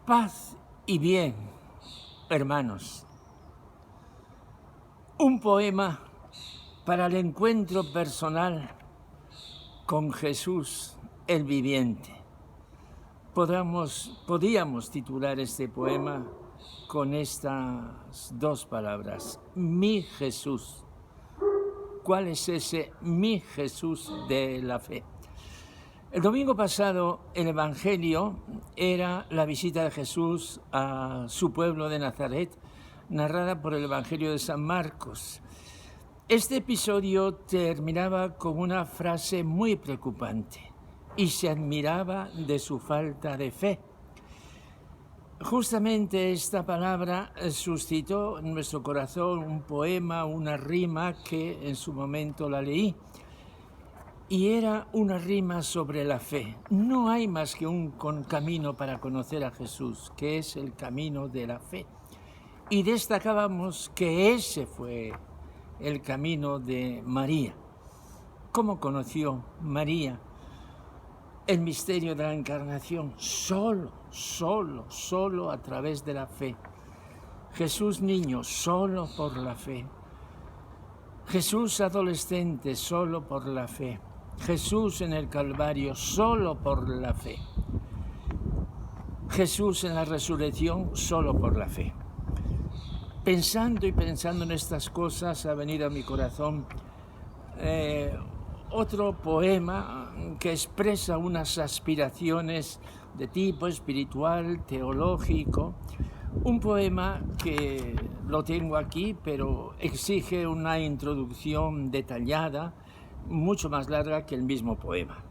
Paz y bien, hermanos. Un poema para el encuentro personal con Jesús el viviente. Podíamos titular este poema con estas dos palabras: mi Jesús. ¿Cuál es ese mi Jesús de la fe? El domingo pasado el Evangelio era la visita de Jesús a su pueblo de Nazaret, narrada por el Evangelio de San Marcos. Este episodio terminaba con una frase muy preocupante: y se admiraba de su falta de fe. Justamente esta palabra suscitó en nuestro corazón un poema, una rima que en su momento la leí. Y era una rima sobre la fe. No hay más que un camino para conocer a Jesús, que es el camino de la fe. Y destacábamos que ese fue el camino de María. ¿Cómo conoció María el misterio de la encarnación? Solo a través de la fe. Jesús niño, solo por la fe. Jesús adolescente, solo por la fe. Jesús en el Calvario, solo por la fe. Jesús en la resurrección, solo por la fe. Pensando en estas cosas ha venido a mi corazón otro poema que expresa unas aspiraciones de tipo espiritual, teológico. Un poema que lo tengo aquí, pero exige una introducción detallada, mucho más larga que el mismo poema.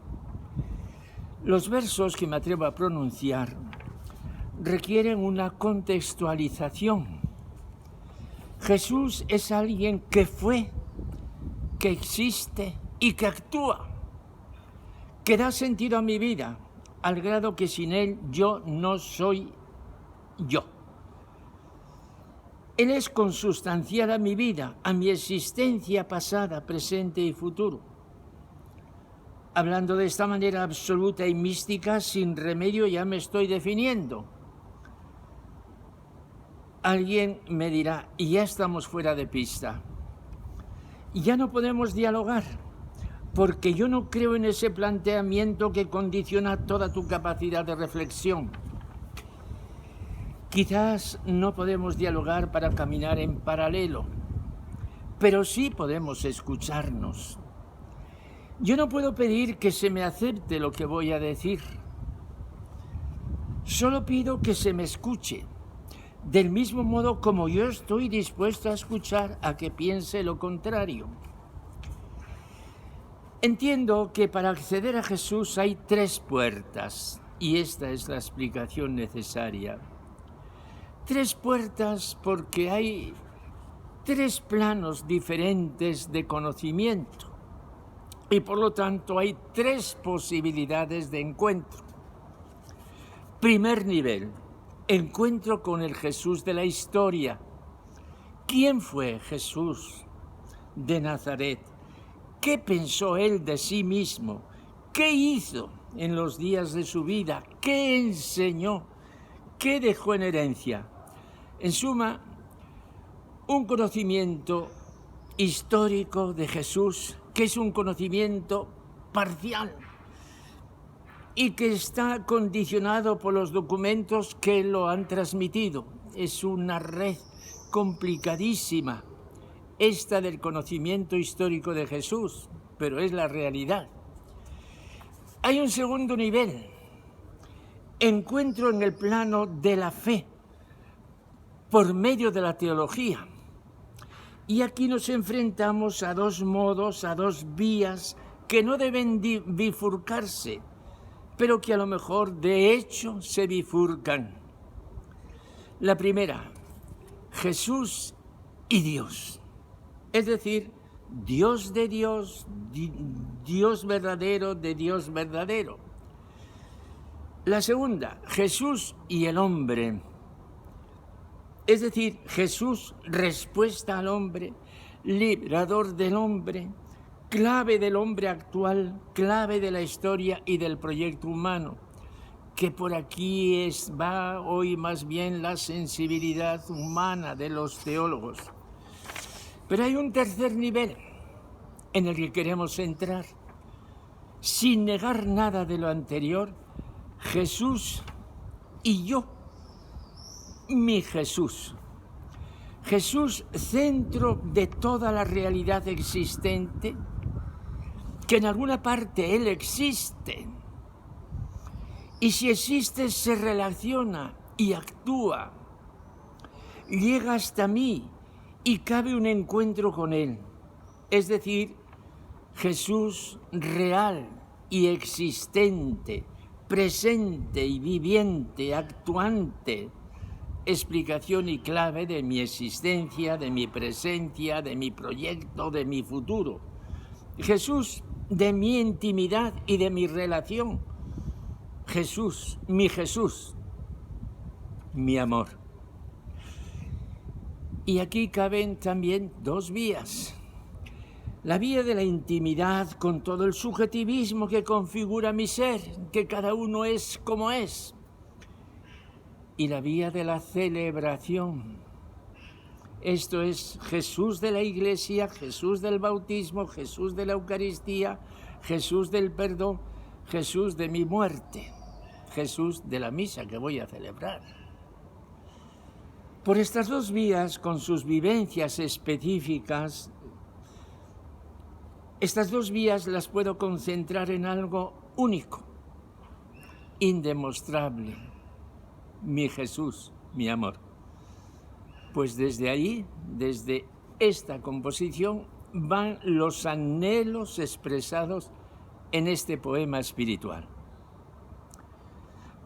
Los versos que me atrevo a pronunciar requieren una contextualización. Jesús es alguien que fue, que existe y que actúa, que da sentido a mi vida, al grado que sin él yo no soy yo. Él es consustancial a mi vida, a mi existencia pasada, presente y futuro. Hablando de esta manera absoluta y mística, sin remedio ya me estoy definiendo. Alguien me dirá, y ya estamos fuera de pista. Y ya no podemos dialogar, porque yo no creo en ese planteamiento que condiciona toda tu capacidad de reflexión. Quizás no podemos dialogar para caminar en paralelo, pero sí podemos escucharnos. Yo no puedo pedir que se me acepte lo que voy a decir. Solo pido que se me escuche, del mismo modo como yo estoy dispuesto a escuchar a que piense lo contrario. Entiendo que para acceder a Jesús hay 3 puertas, y esta es la explicación necesaria. 3 puertas porque hay 3 planos diferentes de conocimiento y por lo tanto hay 3 posibilidades de encuentro. Primer nivel, encuentro con el Jesús de la historia. ¿Quién fue Jesús de Nazaret? ¿Qué pensó él de sí mismo? ¿Qué hizo en los días de su vida? ¿Qué enseñó? ¿Qué dejó en herencia? En suma, un conocimiento histórico de Jesús, que es un conocimiento parcial y que está condicionado por los documentos que lo han transmitido. Es una red complicadísima, esta del conocimiento histórico de Jesús, pero es la realidad. Hay un segundo nivel, encuentro en el plano de la fe, por medio de la teología. Y aquí nos enfrentamos a 2 modos, a 2 vías que no deben bifurcarse, pero que a lo mejor de hecho se bifurcan. La primera, Jesús y Dios. Es decir, Dios de Dios, Dios verdadero de Dios verdadero. La segunda, Jesús y el hombre. Es decir, Jesús, respuesta al hombre, liberador del hombre, clave del hombre actual, clave de la historia y del proyecto humano, que por aquí va hoy más bien la sensibilidad humana de los teólogos. Pero hay un tercer nivel en el que queremos entrar. Sin negar nada de lo anterior, Jesús y yo, mi Jesús. Jesús, centro de toda la realidad existente, que en alguna parte Él existe. Y si existe, se relaciona y actúa. Llega hasta mí y cabe un encuentro con Él. Es decir, Jesús real y existente, presente y viviente, actuante, explicación y clave de mi existencia, de mi presencia, de mi proyecto, de mi futuro. Jesús de mi intimidad y de mi relación. Jesús, mi amor. Y aquí caben también dos vías. La vía de la intimidad con todo el subjetivismo que configura mi ser, que cada uno es como es. Y la vía de la celebración. Esto es Jesús de la Iglesia, Jesús del bautismo, Jesús de la Eucaristía, Jesús del perdón, Jesús de mi muerte, Jesús de la misa que voy a celebrar. Por estas dos vías, con sus vivencias específicas, estas dos vías las puedo concentrar en algo único, indemostrable, mi Jesús, mi amor. Pues desde ahí, desde esta composición, van los anhelos expresados en este poema espiritual.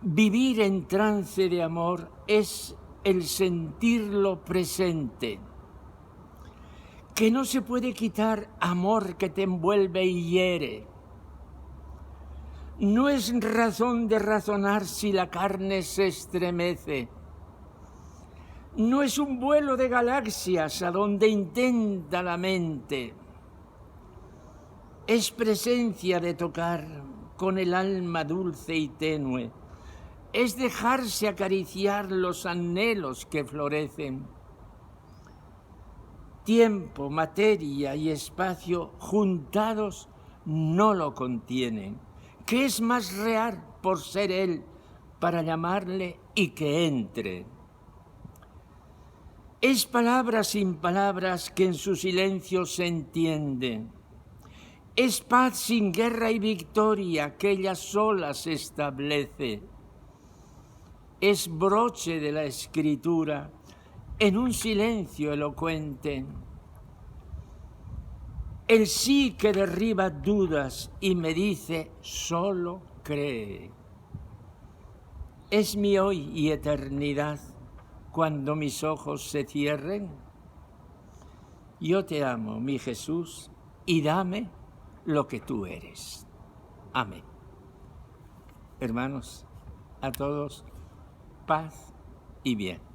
Vivir en trance de amor es el sentirlo presente, que no se puede quitar amor que te envuelve y hiere. No es razón de razonar si la carne se estremece. No es un vuelo de galaxias a donde intenta la mente. Es presencia de tocar con el alma dulce y tenue. Es dejarse acariciar los anhelos que florecen. Tiempo, materia y espacio juntados no lo contienen. ¿Qué es más real por ser Él para llamarle y que entre? Es palabra sin palabras que en su silencio se entienden. Es paz sin guerra y victoria que ella sola se establece. Es broche de la escritura en un silencio elocuente. El sí que derriba dudas y me dice, solo cree. Es mi hoy y eternidad. Cuando mis ojos se cierren, yo te amo, mi Jesús, y dame lo que tú eres. Amén. Hermanos, a todos, paz y bien.